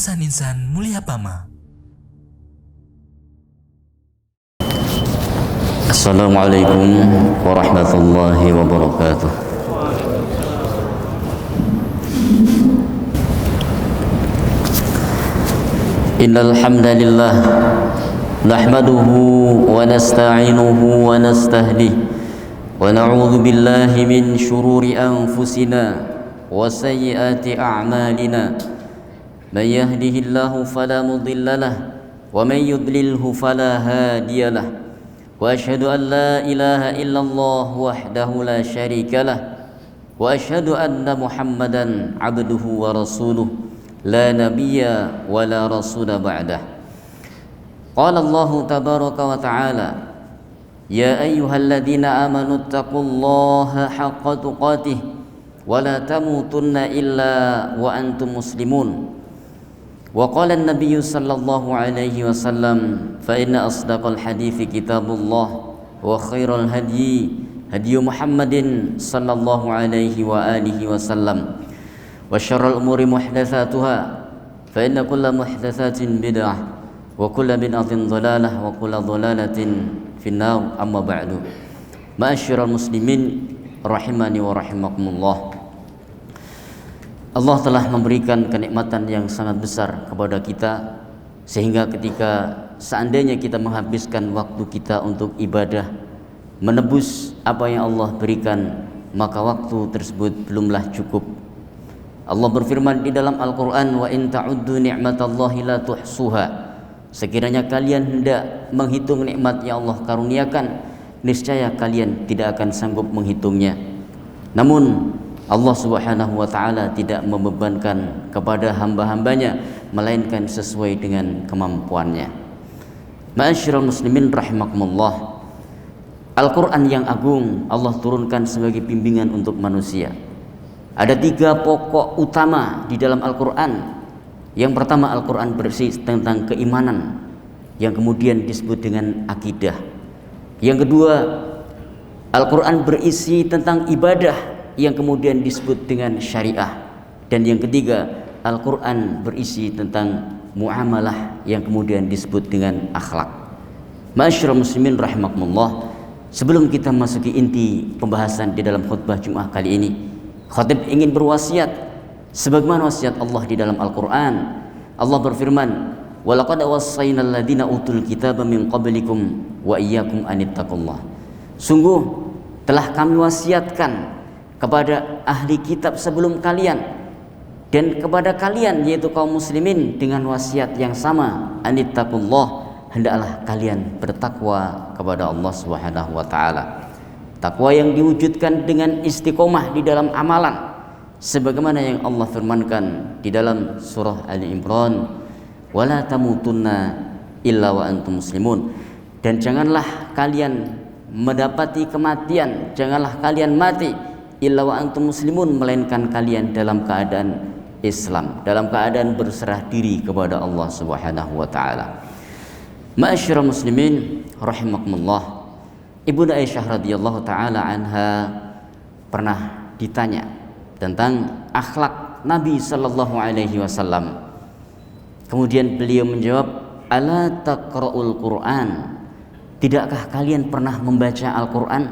insan-insan mulia Pama. Assalamualaikum warahmatullahi wabarakatuh. Innal hamdalillah nahmaduhu wa nasta'inuhu wa nastahdihi wa na'udzu billahi min shururi anfusina wa sayyiati a'malina. Man yahdihillahu fala mudilla lahu wa man yudlilhu fala hadiya lahu. Wa asyhadu an la ilaha illallah wahdahu la syarika lah wa asyhadu anna Muhammadan abduhu wa rasuluh la nabiyya wa la rasula ba'dah. Qala Allah tabaraka wa ta'ala ya ayyuhalladzina amanu taqullaha haqqa tuqatih wa la tamutunna illa wa antum muslimun. Wa qala an-nabiy sallallahu alaihi wasallam fa inna asdaqal hadithi kitabullah wa khairal hadyi hadyu Muhammadin sallallahu alaihi wa alihi wasallam wa syarrul umuri muhdatsatuha fa inna kulla muhdatsatin bid'ah wa kulla bid'atin dhalalah wa kulla dhalalatin finnar. Amma ba'du. Ma'asyiral muslimin rahimani wa rahimakumullah. Allah telah memberikan kenikmatan yang sangat besar kepada kita sehingga ketika seandainya kita menghabiskan waktu kita untuk ibadah menebus apa yang Allah berikan, maka waktu tersebut belumlah cukup. Allah berfirman di dalam Al-Quran, wa in ta'uddu ni'matallahi la tuhsuha. Sekiranya kalian hendak menghitung nikmat yang Allah karuniakan, niscaya kalian tidak akan sanggup menghitungnya. Namun Allah subhanahu wa ta'ala tidak membebankan kepada hamba-hambanya, melainkan sesuai dengan kemampuannya. Ma'asyiral muslimin rahimakumullah. Al-Quran yang agung Allah turunkan sebagai bimbingan untuk manusia. Ada 3 pokok utama di dalam Al-Quran. Yang pertama, Al-Quran berisi tentang keimanan, yang kemudian disebut dengan akidah. Yang kedua, Al-Quran berisi tentang ibadah, yang kemudian disebut dengan syariah. Dan yang ketiga, Al-Quran berisi tentang muamalah, yang kemudian disebut dengan akhlak. Ma'asyiral muslimin rahimakumullah. Sebelum kita masuki inti pembahasan di dalam khutbah Jumat kali ini, khatib ingin berwasiat sebagaimana wasiat Allah di dalam Al-Quran. Allah berfirman, walaqad wassaynal ladzina utul kitaba min qablikum wa iyyakum anittaqullah. Sungguh telah kami wasiatkan kepada ahli kitab sebelum kalian dan kepada kalian, yaitu kaum muslimin, dengan wasiat yang sama, anittaqullah, hendaklah kalian bertakwa kepada Allah Subhanahu wa taala. Takwa yang diwujudkan dengan istiqomah di dalam amalan, sebagaimana yang Allah firmankan di dalam surah Ali Imran, wala tamutunna illa wa antum muslimun. Dan janganlah kalian mendapati kematian, janganlah kalian mati illa wa antum muslimun, melainkan kalian dalam keadaan Islam, dalam keadaan berserah diri kepada Allah Subhanahu wa taala. Ma'asyiral muslimin rahimakumullah. Ibunda Aisyah radhiyallahu taala anha pernah ditanya tentang akhlak Nabi sallallahu alaihi wasallam. Kemudian beliau menjawab, ala taqra'ul Qur'an? Tidakkah kalian pernah membaca Al-Qur'an,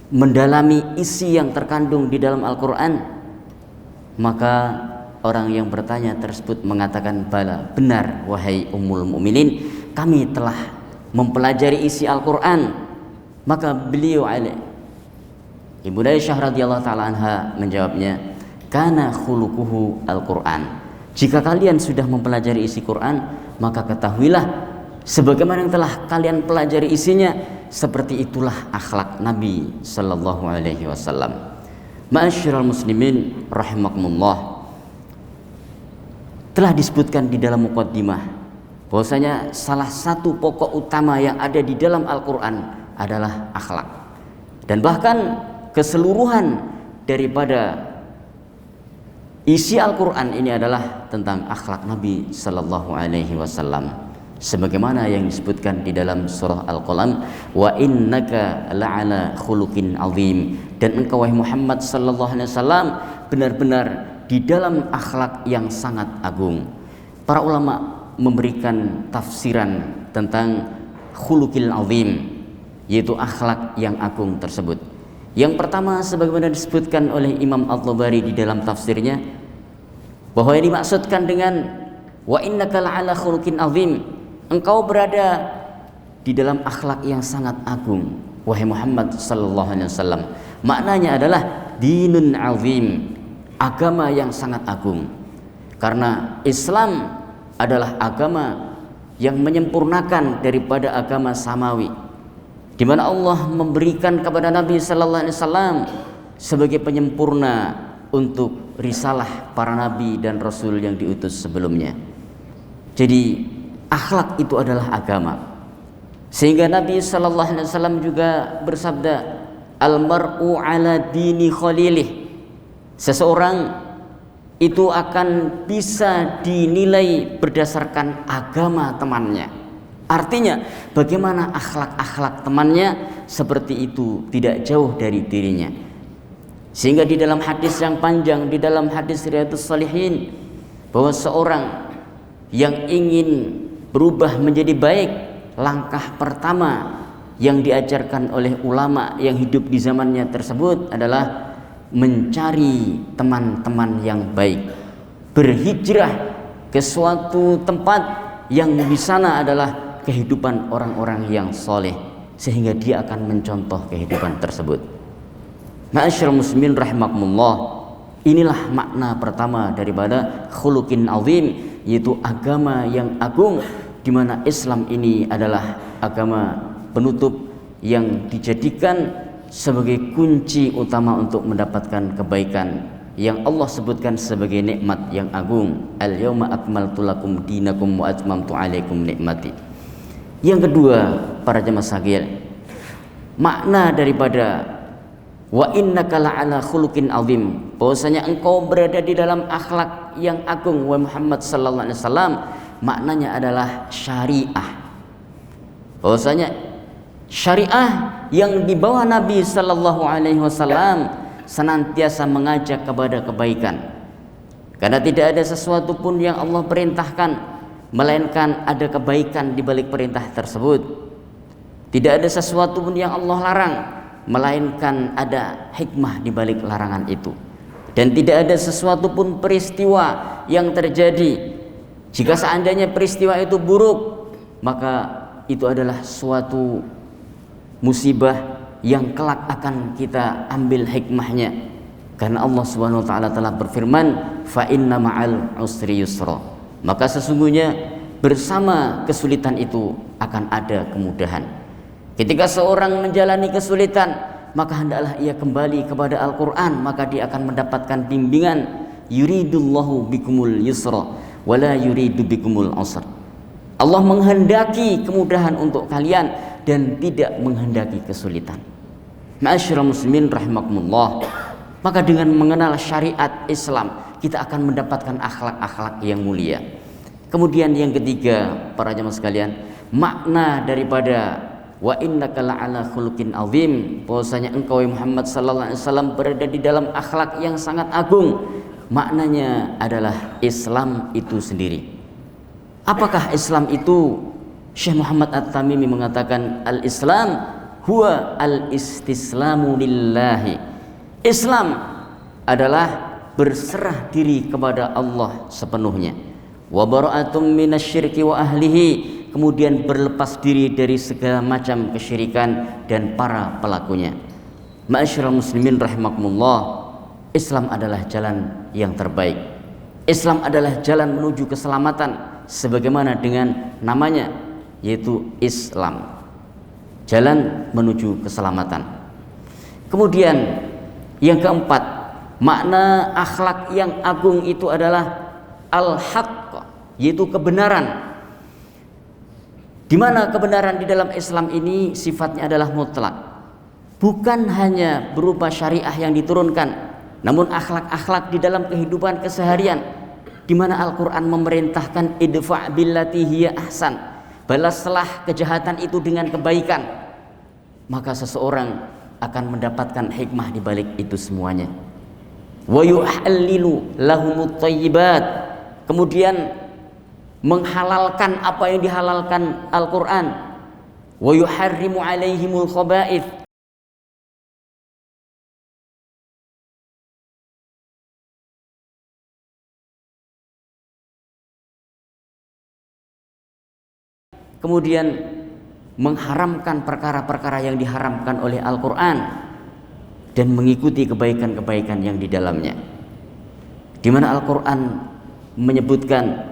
mendalami isi yang terkandung di dalam Al-Qur'an? Maka orang yang bertanya tersebut mengatakan, bala, benar wahai Ummul Mukminin, kami telah mempelajari isi Al-Qur'an. Maka beliau Ibu Aisyah radhiyallahu taala anha menjawabnya, kana khuluquhu Al-Qur'an. Jika kalian sudah mempelajari isi Quran, maka ketahuilah sebagaimana yang telah kalian pelajari isinya, seperti itulah akhlak Nabi sallallahu alaihi wasallam. Ma'asyiral muslimin rahimakumullah. Telah disebutkan di dalam muqaddimah bahwasanya salah satu pokok utama yang ada di dalam Al-Qur'an adalah akhlak. Dan bahkan keseluruhan daripada isi Al-Quran ini adalah tentang akhlak Nabi sallallahu alaihi wasallam, sebagaimana yang disebutkan di dalam surah Al-Qalam, wa innaka la'ala khuluqin azim. Dan engkau wahai Muhammad sallallahu alaihi wasallam benar-benar di dalam akhlak yang sangat agung. para ulama memberikan tafsiran tentang khuluqil azim, yaitu akhlak yang agung tersebut. Yang pertama, sebagaimana disebutkan oleh Imam At-Tabari di dalam tafsirnya, bahwa yang dimaksudkan dengan wa innaka la'ala khuluqin azim, engkau berada di dalam akhlak yang sangat agung, wahai Muhammad sallallahu alaihi wasallam. Maknanya adalah dinun azim, agama yang sangat agung. Karena Islam adalah agama yang menyempurnakan daripada agama samawi, di mana Allah memberikan kepada Nabi sallallahu alaihi wasallam sebagai penyempurna untuk risalah para nabi dan rasul yang diutus sebelumnya. Jadi akhlak itu adalah agama. Sehingga Nabi sallallahu alaihi wasallam juga bersabda, "Al-mar'u 'ala dini khalilih." Seseorang itu akan bisa dinilai berdasarkan agama temannya. Artinya, bagaimana akhlak-akhlak temannya, seperti itu tidak jauh dari dirinya. Sehingga di dalam hadis yang panjang, di dalam hadis Riyadhus Shalihin, bahwa seorang yang ingin berubah menjadi baik, langkah pertama yang diajarkan oleh ulama yang hidup di zamannya tersebut adalah mencari teman-teman yang baik, berhijrah ke suatu tempat yang di sana adalah kehidupan orang-orang yang soleh, sehingga dia akan mencontoh kehidupan tersebut. Ma'asyiral muslimin rahimakumullah, inilah makna pertama daripada khuluqin azim, yaitu agama yang agung, di mana Islam ini adalah agama penutup yang dijadikan sebagai kunci utama untuk mendapatkan kebaikan yang Allah sebutkan sebagai nikmat yang agung. Al-yauma akmaltu lakum dinakum wa atmamtu alaikum nikmati. Yang kedua, para jemaah sekalian, makna daripada wa innaka la'ala khuluqin azim, bahwasanya engkau berada di dalam akhlak yang agung, wa Muhammad sallallahu alaihi wasallam, maknanya adalah syariah. Bahwasanya syariah yang dibawa Nabi sallallahu alaihi wasallam senantiasa mengajak kepada kebaikan. Karena tidak ada sesuatu pun yang Allah perintahkan melainkan ada kebaikan di balik perintah tersebut. Tidak ada sesuatu pun yang Allah larang melainkan ada hikmah di balik larangan itu. Dan tidak ada sesuatu pun peristiwa yang terjadi, jika seandainya peristiwa itu buruk, maka itu adalah suatu musibah yang kelak akan kita ambil hikmahnya. Karena Allah Subhanahu wa taala telah berfirman, fa inna ma'al usri yusra, maka sesungguhnya bersama kesulitan itu akan ada kemudahan. Ketika seorang menjalani kesulitan, maka hendaklah ia kembali kepada Al-Quran, maka dia akan mendapatkan bimbingan. Yuridullahu bikumul yusra wala yuridu bikumul usra. Allah menghendaki kemudahan untuk kalian dan tidak menghendaki kesulitan. Ma'asyiral muslimin rahimakumullah, maka dengan mengenal syariat Islam, kita akan mendapatkan akhlak-akhlak yang mulia. Kemudian yang ketiga, para jemaah sekalian, makna daripada wa innaka la'ala khuluqin azim, bahwasanya engkau Muhammad sallallahu alaihi wasallam berada di dalam akhlak yang sangat agung, maknanya adalah Islam itu sendiri. Apakah Islam itu? Syekh Muhammad At-Tamimi mengatakan, al-Islam huwa al-istislamu lillahi. Islam adalah berserah diri kepada Allah sepenuhnya. Wa bara'atum minasyirki wa ahlihi, kemudian berlepas diri dari segala macam kesyirikan dan para pelakunya. Ma'asyiral muslimin rahimakumullah, Islam adalah jalan yang terbaik. Islam adalah jalan menuju keselamatan, sebagaimana dengan namanya, yaitu Islam, jalan menuju keselamatan. Kemudian yang keempat, makna akhlak yang agung itu adalah al-haqq, yaitu kebenaran. Di mana kebenaran di dalam Islam ini sifatnya adalah mutlak, bukan hanya berupa syariah yang diturunkan, namun akhlak-akhlak di dalam kehidupan keseharian, di mana Al-Quran memerintahkan idfa' billati hiya ahsan, balaslah kejahatan itu dengan kebaikan, maka seseorang akan mendapatkan hikmah di balik itu semuanya. Wa yuhallilu lahumut thayyibat, kemudian menghalalkan apa yang dihalalkan Al-Quran. Wa yuharrimu alaihimul khaba'ith, kemudian mengharamkan perkara-perkara yang diharamkan oleh Al-Quran dan mengikuti kebaikan-kebaikan yang di dalamnya, di mana Al-Quran menyebutkan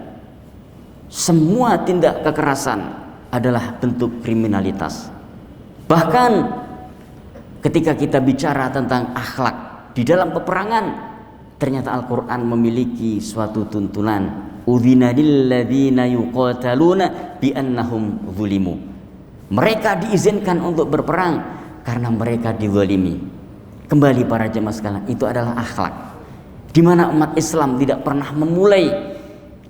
semua tindak kekerasan adalah bentuk kriminalitas. Bahkan ketika kita bicara tentang akhlak di dalam peperangan, ternyata Al-Quran memiliki suatu tuntunan. Udzina lilladzina yuqataluna biannahum zulimu. Mereka diizinkan untuk berperang karena mereka dizalimi. Kembali para jemaah sekalian, itu adalah akhlak. Di mana umat Islam tidak pernah memulai,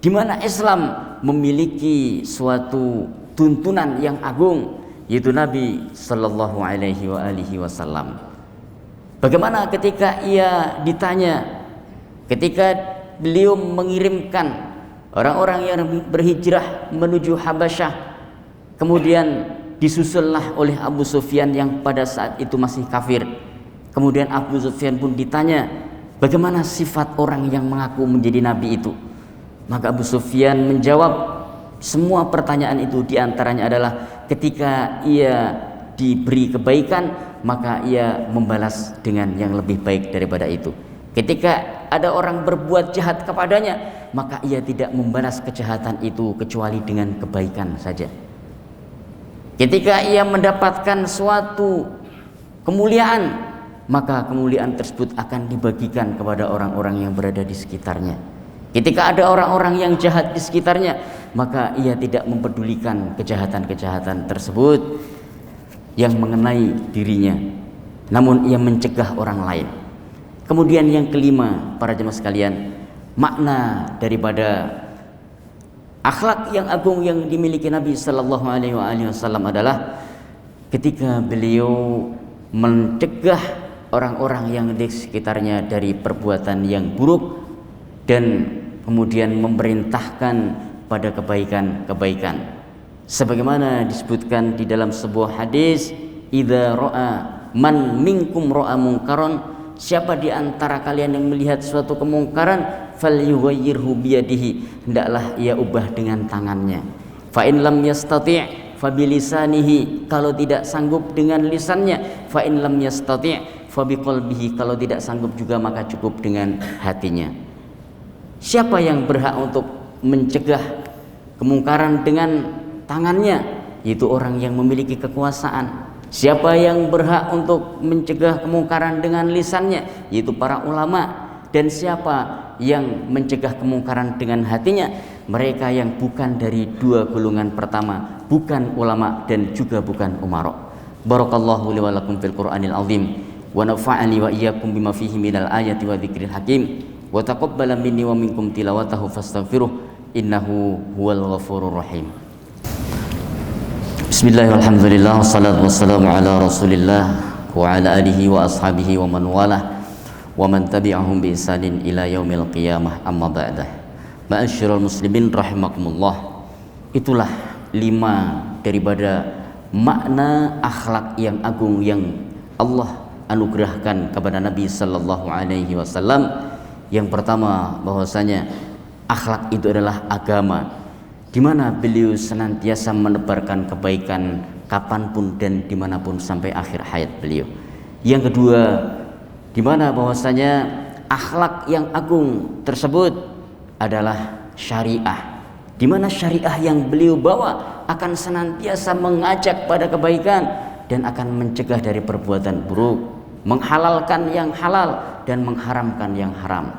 di mana Islam memiliki suatu tuntunan yang agung, yaitu Nabi sallallahu alaihi wasallam. Bagaimana ketika ia ditanya, ketika beliau mengirimkan orang-orang yang berhijrah menuju Habasyah, kemudian disusullah oleh Abu Sufyan yang pada saat itu masih kafir. Kemudian Abu Sufyan pun ditanya, bagaimana sifat orang yang mengaku menjadi nabi itu? Maka Abu Sufyan menjawab, semua pertanyaan itu diantaranya adalah ketika ia diberi kebaikan, maka ia membalas dengan yang lebih baik daripada itu. Ketika ada orang berbuat jahat kepadanya, maka ia tidak membalas kejahatan itu kecuali dengan kebaikan saja. Ketika ia mendapatkan suatu kemuliaan, maka kemuliaan tersebut akan dibagikan kepada orang-orang yang berada di sekitarnya. Ketika ada orang-orang yang jahat di sekitarnya, maka ia tidak mempedulikan kejahatan-kejahatan tersebut yang mengenai dirinya, namun ia mencegah orang lain. Kemudian yang kelima, para jemaah sekalian, makna daripada akhlak yang agung yang dimiliki Nabi sallallahu alaihi wasallam adalah ketika beliau mencegah orang-orang yang di sekitarnya dari perbuatan yang buruk dan kemudian memerintahkan pada kebaikan-kebaikan. Sebagaimana disebutkan di dalam sebuah hadis, idza ra'a man minkum ra'a munkaran, siapa di antara kalian yang melihat suatu kemungkaran, falyughayyirhu biyadihi, hendaklah ia ubah dengan tangannya. Fa in lam yastati' fa bilisanihi, kalau tidak sanggup dengan lisannya. Fa in lam yastati' fa biqalbihi, kalau tidak sanggup juga maka cukup dengan hatinya. Siapa yang berhak untuk mencegah kemungkaran dengan tangannya? Yaitu orang yang memiliki kekuasaan. Siapa yang berhak untuk mencegah kemungkaran dengan lisannya? Yaitu para ulama. Dan siapa yang mencegah kemungkaran dengan hatinya? Mereka yang bukan dari dua golongan pertama, bukan ulama dan juga bukan umara. Barakallahu li wa lakum fil Qur'anil azim, wa nafa'ani wa iyyakum bima fihi minal ayati wa dzikril hakim, wa taqabbala minni wa minkum tilawatahu fastaghfiruh innahu huwal ghafurur rahim. Bismillahirrahmanirrahim. Wassalatu wassalamu ala Rasulillah wa ala alihi wa ashabihi wa man walah wa man tabi'ahum bi ihsanin ila yaumil qiyamah, amma ba'dah. Ma'asyiral muslimin rahimakumullah. Itulah 5 daripada makna akhlak yang agung yang Allah anugerahkan kepada Nabi sallallahu alaihi wasallam. Yang pertama, bahwasanya akhlak itu adalah agama, di mana beliau senantiasa menebarkan kebaikan kapanpun dan dimanapun sampai akhir hayat beliau. Yang kedua, di mana bahwasanya akhlak yang agung tersebut adalah syariah, di mana syariah yang beliau bawa akan senantiasa mengajak pada kebaikan dan akan mencegah dari perbuatan buruk, menghalalkan yang halal dan mengharamkan yang haram.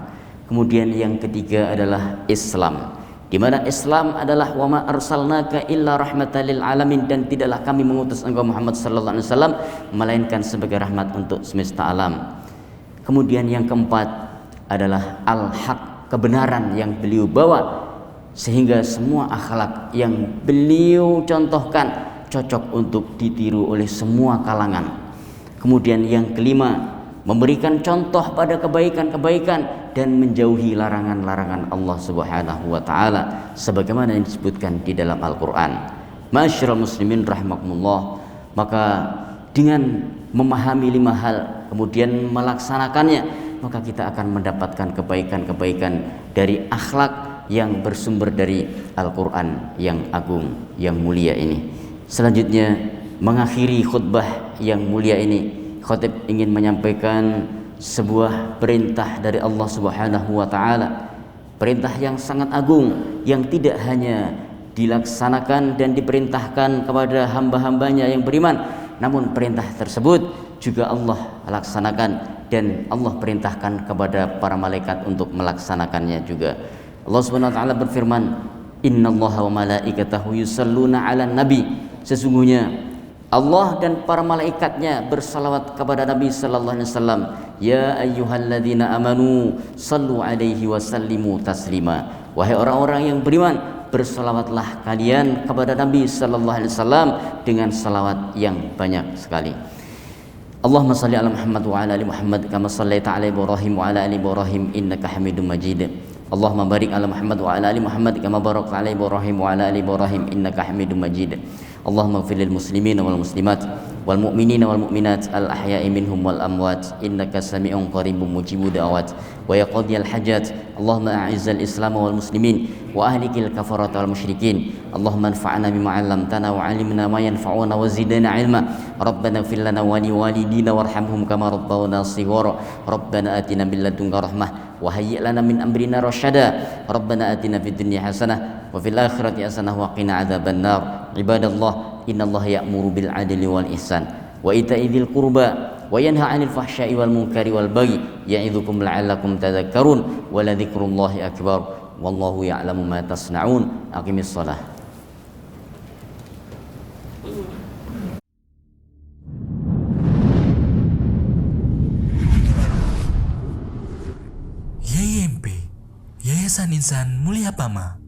Kemudian yang ketiga adalah Islam, di mana Islam adalah wa ma arsalnaka illa rahmatan lil alamin, dan tidaklah kami mengutus engkau Muhammad sallallahu alaihi wasallam melainkan sebagai rahmat untuk semesta alam. Kemudian yang keempat adalah al-haq, kebenaran yang beliau bawa, sehingga semua akhlak yang beliau contohkan cocok untuk ditiru oleh semua kalangan. Kemudian yang kelima, memberikan contoh pada kebaikan-kebaikan dan menjauhi larangan-larangan Allah Subhanahu wa taala sebagaimana yang disebutkan di dalam Al-Qur'an. Ma'asyiral muslimin rahimakumullah, maka dengan memahami 5 hal kemudian melaksanakannya, maka kita akan mendapatkan kebaikan-kebaikan dari akhlak yang bersumber dari Al-Qur'an yang agung, yang mulia ini. Selanjutnya, mengakhiri khutbah yang mulia ini, khatib ingin menyampaikan sebuah perintah dari Allah Subhanahu wa taala, perintah yang sangat agung yang tidak hanya dilaksanakan dan diperintahkan kepada hamba-hambanya yang beriman, namun perintah tersebut juga Allah laksanakan dan Allah perintahkan kepada para malaikat untuk melaksanakannya juga. Allah Subhanahu wa taala berfirman, "Innallaha wa malaikatahu yusholluna 'alan nabi." Sesungguhnya Allah dan para malaikatnya bersalawat kepada Nabi sallallahu alaihi wasallam. Ya ayyuhalladzina amanu sallu alaihi wa sallimu taslima. Wahai orang-orang yang beriman, bersalawatlah kalian kepada Nabi sallallahu alaihi wasallam dengan salawat yang banyak sekali. Allahumma salli ala Muhammad wa ala ali Muhammad kama shallaita ala Ibrahim wa ala ali Ibrahim innaka Hamidum Majid. Allahumma barik ala Muhammad wa ala ali Muhammad kama barakta ala Ibrahim wa ala ali Ibrahim innaka Hamidum Majid. Allahumma ighfir lil muslimin wal muslimat wal mu'minin wal mu'minat al ahya'i minhum wal amwat innaka sami'un qaribun mujibud da'awat wa yaqdiyal hajat. Allahumma a'izzal islam wal muslimin wa ahlikil kafarat wal musyrikin. Allahumma anfa'na bima 'allamtana wa 'allimna ma yanfa'una wa zidna 'ilma. Rabbana ighfir lana wa li walidina warhamhum kama rabbawna shighara. Rabbana atina min ladunka rahmah wa hayyi' lana min amrina rasyada. Rabbana atina fid dunya hasanah wa fil akhirati hasanah wa qina adzabannar. Ibadallah, innallaha ya'muru bil 'adli wal ihsan wa ita'i dzil qurba wa yanha 'anil fahsya'i wal munkari wal baghi ya'idzukum la'allakum tadhakkarun wa la dzikrullahi akbar wallahu ya'lamu ma tasna'un. Aqimis shalah. YIMP, Yayasan Insan Mulia Pama.